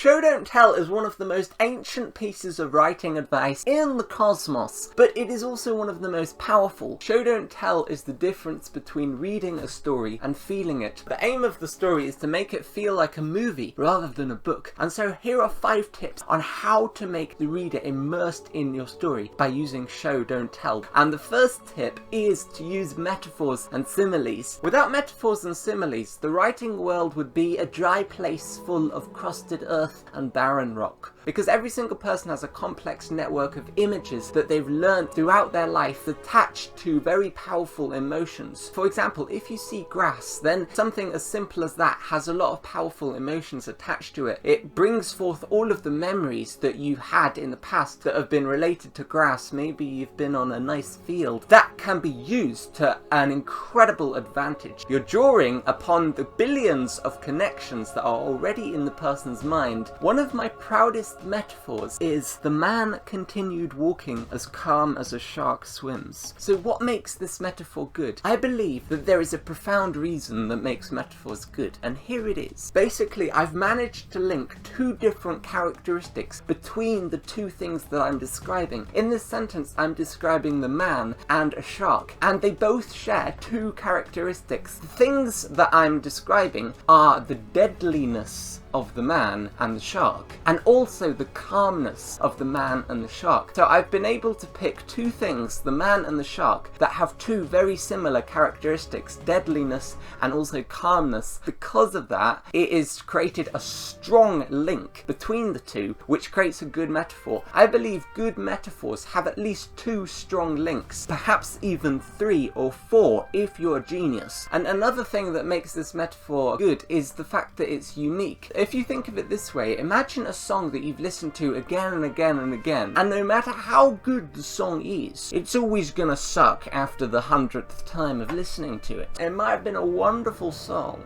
Show don't tell is one of the most ancient pieces of writing advice in the cosmos, but it is also one of the most powerful. Show don't tell is the difference between reading a story and feeling it. The aim of the story is to make it feel like a movie rather than a book. And so here are 5 tips on how to make the reader immersed in your story by using show don't tell. And the first tip is to use metaphors and similes. Without metaphors and similes, the writing world would be a dry place full of crusted earth and barren rock. Because every single person has a complex network of images that they've learned throughout their life attached to very powerful emotions. For example, if you see grass, then something as simple as that has a lot of powerful emotions attached to it. It brings forth all of the memories that you had in the past that have been related to grass. Maybe you've been on a nice field. That can be used to an incredible advantage. You're drawing upon the billions of connections that are already in the person's mind. One of my proudest metaphors is the man continued walking as calm as a shark swims. So what makes this metaphor good? I believe that there is a profound reason that makes metaphors good, and here it is. Basically, I've managed to link 2 different characteristics between the 2 things that I'm describing. In this sentence, I'm describing the man and a shark, and they both share 2 characteristics. The things that I'm describing are the deadliness of the man and the shark, and also the calmness of the man and the shark. So I've been able to pick 2 things, the man and the shark, that have 2 very similar characteristics, deadliness and also calmness. Because of that, it has created a strong link between the 2, which creates a good metaphor. I believe good metaphors have at least 2 strong links, perhaps even 3 or 4 if you're a genius. And another thing that makes this metaphor good is the fact that it's unique. If you think of it this way, imagine a song that you've listened to again and again and again, and no matter how good the song is, it's always gonna suck after the 100th time of listening to it. It might have been a wonderful song,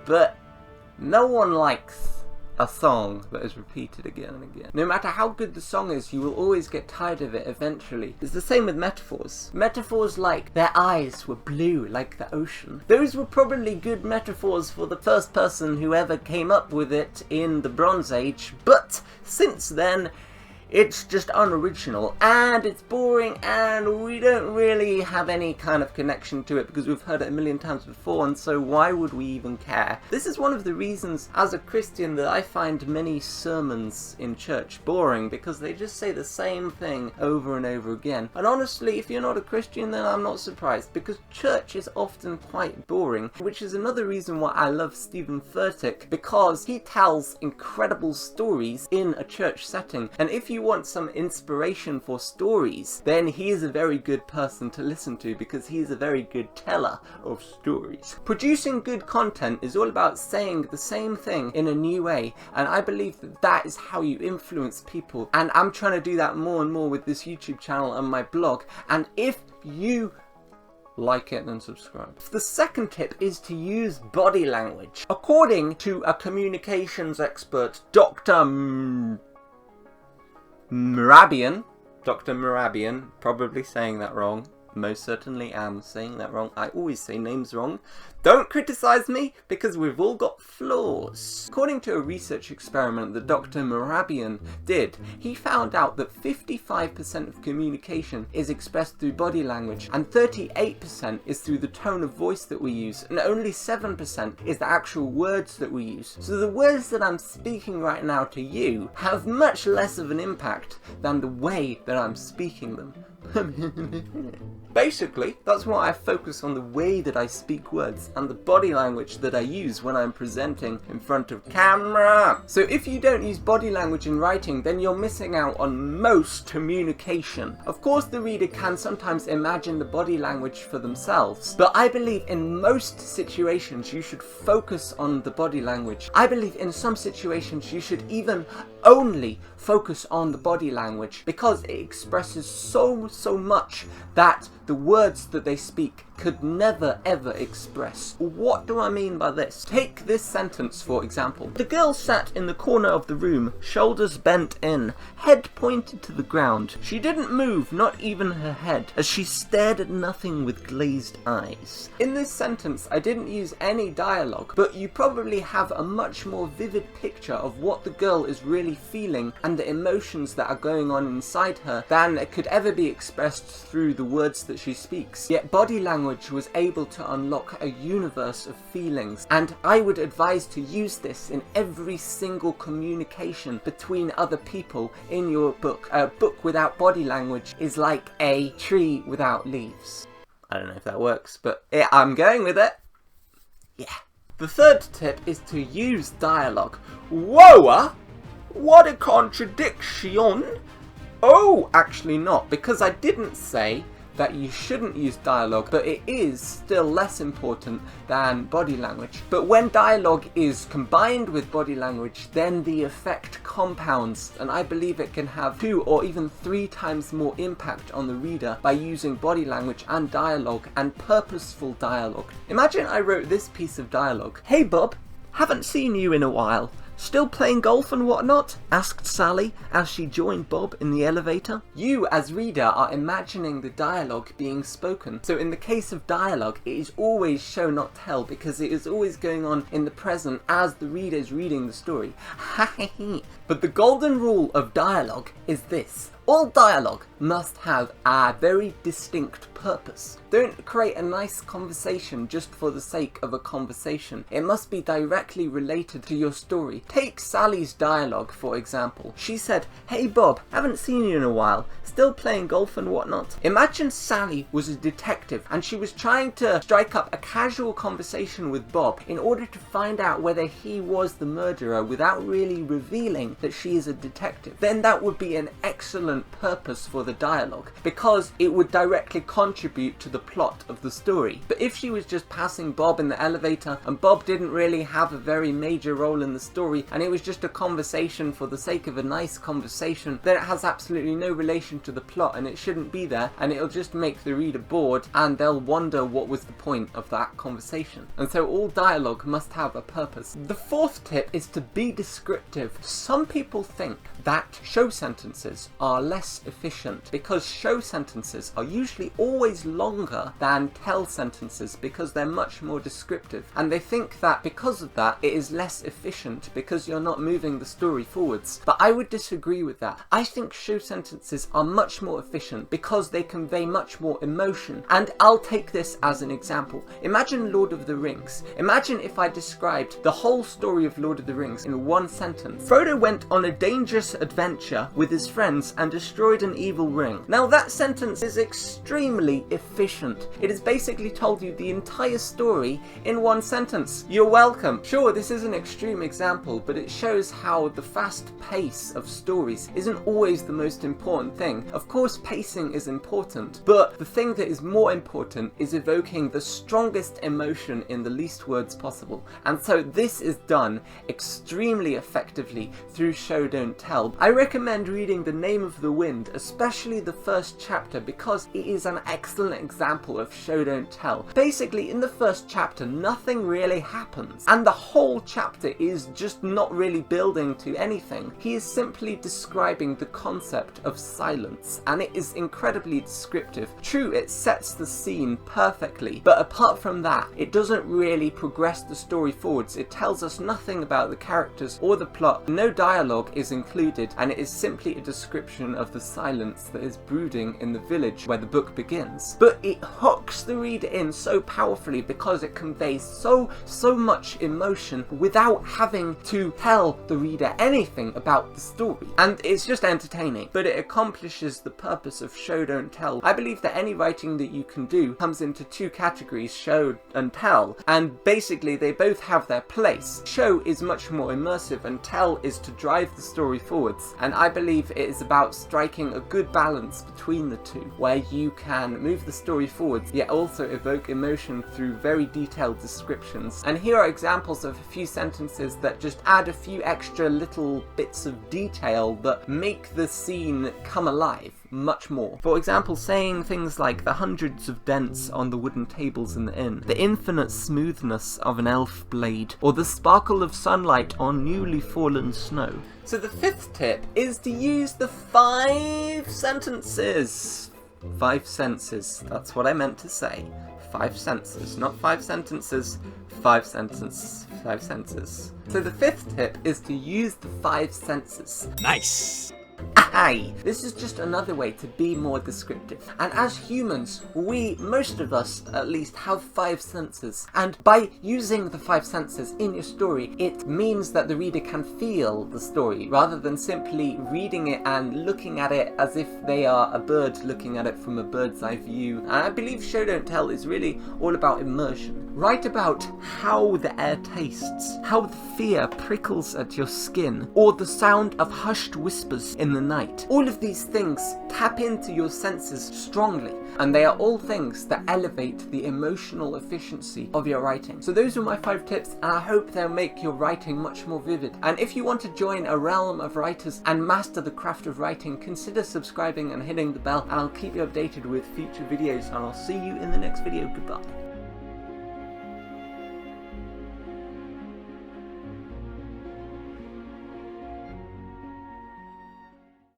but no one likes a song that is repeated again and again. No matter how good the song is, you will always get tired of it eventually. It's the same with metaphors. Metaphors like their eyes were blue like the ocean. Those were probably good metaphors for the first person who ever came up with it in the Bronze Age, but since then, it's just unoriginal, and it's boring, and we don't really have any kind of connection to it because we've heard it a million times before, and so why would we even care? This is one of the reasons, as a Christian, that I find many sermons in church boring, because they just say the same thing over and over again. And honestly, if you're not a Christian, then I'm not surprised, because church is often quite boring, which is another reason why I love Steven Furtick, because he tells incredible stories in a church setting, and if you want some inspiration for stories, then he is a very good person to listen to because he is a very good teller of stories. Producing good content is all about saying the same thing in a new way, and I believe that that is how you influence people, and I'm trying to do that more and more with this YouTube channel and my blog. And if you like it, then subscribe. The second tip is to use body language. According to a communications expert, Dr. Mehrabian, probably saying that wrong, most certainly am saying that wrong. I always say names wrong. Don't criticize me, because we've all got flaws. According to a research experiment that Dr. Mehrabian did, he found out that 55% of communication is expressed through body language, and 38% is through the tone of voice that we use, and only 7% is the actual words that we use. So the words that I'm speaking right now to you have much less of an impact than the way that I'm speaking them. Basically, that's why I focus on the way that I speak words and the body language that I use when I'm presenting in front of camera. So if you don't use body language in writing, then you're missing out on most communication. Of course, the reader can sometimes imagine the body language for themselves, but I believe in most situations you should focus on the body language. I believe in some situations you should even only focus on the body language because it expresses so much that the words that they speak could never ever express. What do I mean by this? Take this sentence for example. The girl sat in the corner of the room, shoulders bent in, head pointed to the ground. She didn't move, not even her head, as she stared at nothing with glazed eyes. In this sentence, I didn't use any dialogue, but you probably have a much more vivid picture of what the girl is really feeling and the emotions that are going on inside her than it could ever be expressed through the words that she speaks. Yet body language was able to unlock a universe of feelings, and I would advise to use this in every single communication between other people in your book. A book without body language is like a tree without leaves. I don't know if that works, but yeah, I'm going with it. Yeah. The third tip is to use dialogue. Whoa! What a contradiction! Oh, actually not, because I didn't say that you shouldn't use dialogue, but it is still less important than body language. But when dialogue is combined with body language, then the effect compounds, and I believe it can have 2 or even 3 times more impact on the reader by using body language and dialogue, and purposeful dialogue. Imagine I wrote this piece of dialogue. "Hey Bob, haven't seen you in a while. Still playing golf and whatnot?" asked Sally as she joined Bob in the elevator. You as reader are imagining the dialogue being spoken. So in the case of dialogue, it is always show not tell, because it is always going on in the present as the reader is reading the story. But the golden rule of dialogue is this. All dialogue must have a very distinct purpose. Don't create a nice conversation just for the sake of a conversation. It must be directly related to your story. Take Sally's dialogue, for example. She said, "Hey Bob, haven't seen you in a while. Still playing golf and whatnot?" Imagine Sally was a detective and she was trying to strike up a casual conversation with Bob in order to find out whether he was the murderer without really revealing that she is a detective. Then that would be an excellent purpose for the dialogue, because it would directly contribute to the plot of the story. But if she was just passing Bob in the elevator and Bob didn't really have a very major role in the story and it was just a conversation for the sake of a nice conversation, then it has absolutely no relation to the plot and it shouldn't be there, and it'll just make the reader bored and they'll wonder what was the point of that conversation. And so all dialogue must have a purpose. The fourth tip is to be descriptive. Some people think that show sentences are less efficient because show sentences are usually always longer than tell sentences because they're much more descriptive, and they think that because of that it is less efficient because you're not moving the story forwards. But I would disagree with that. I think show sentences are much more efficient because they convey much more emotion, and I'll take this as an example. Imagine Lord of the Rings. Imagine if I described the whole story of Lord of the Rings in one sentence. Frodo went on a dangerous adventure with his friends and destroyed an evil ring. Now that sentence is extremely efficient. It has basically told you the entire story in one sentence. You're welcome. Sure, this is an extreme example, but it shows how the fast pace of stories isn't always the most important thing. Of course, pacing is important, but the thing that is more important is evoking the strongest emotion in the least words possible. And so this is done extremely effectively through Show Don't Tell. I recommend reading The Name of the Wind, especially the first chapter, because it is an excellent example of Show Don't Tell. Basically, in the first chapter, nothing really happens, and the whole chapter is just not really building to anything. He is simply describing the concept of silence, and it is incredibly descriptive. True, it sets the scene perfectly, but apart from that, it doesn't really progress the story forwards. It tells us nothing about the characters or the plot. No dialogue is included, and it is simply a description of the silence that is brooding in the village where the book begins. But it hooks the reader in so powerfully because it conveys so much emotion without having to tell the reader anything about the story. And it's just entertaining, but it accomplishes the purpose of Show Don't Tell. I believe that any writing that you can do comes into 2 categories, show and tell, and basically they both have their place. Show is much more immersive and tell is to drive the story forwards, and I believe it is about striking a good balance between the two, where you can move the story forwards yet also evoke emotion through very detailed descriptions. And here are examples of a few sentences that just add a few extra little bits of detail that make the scene come alive. much more. For example, saying things like the hundreds of dents on the wooden tables in the inn, the infinite smoothness of an elf blade, or the sparkle of sunlight on newly fallen snow. So the fifth tip is to use the 5 sentences. 5 senses, that's what I meant to say. 5 senses, not 5 sentences, 5 sentences, 5 senses. So the fifth tip is to use the 5 senses. Nice! Aye! This is just another way to be more descriptive. And as humans, most of us at least, have 5 senses. And by using the 5 senses in your story, it means that the reader can feel the story, rather than simply reading it and looking at it as if they are a bird looking at it from a bird's eye view. And I believe Show Don't Tell is really all about immersion. Write about how the air tastes, how the fear prickles at your skin, or the sound of hushed whispers in the night. All of these things tap into your senses strongly, and they are all things that elevate the emotional efficiency of your writing. So those are my 5 tips, and I hope they'll make your writing much more vivid. And if you want to join a realm of writers and master the craft of writing, consider subscribing and hitting the bell, and I'll keep you updated with future videos, and I'll see you in the next video. Goodbye.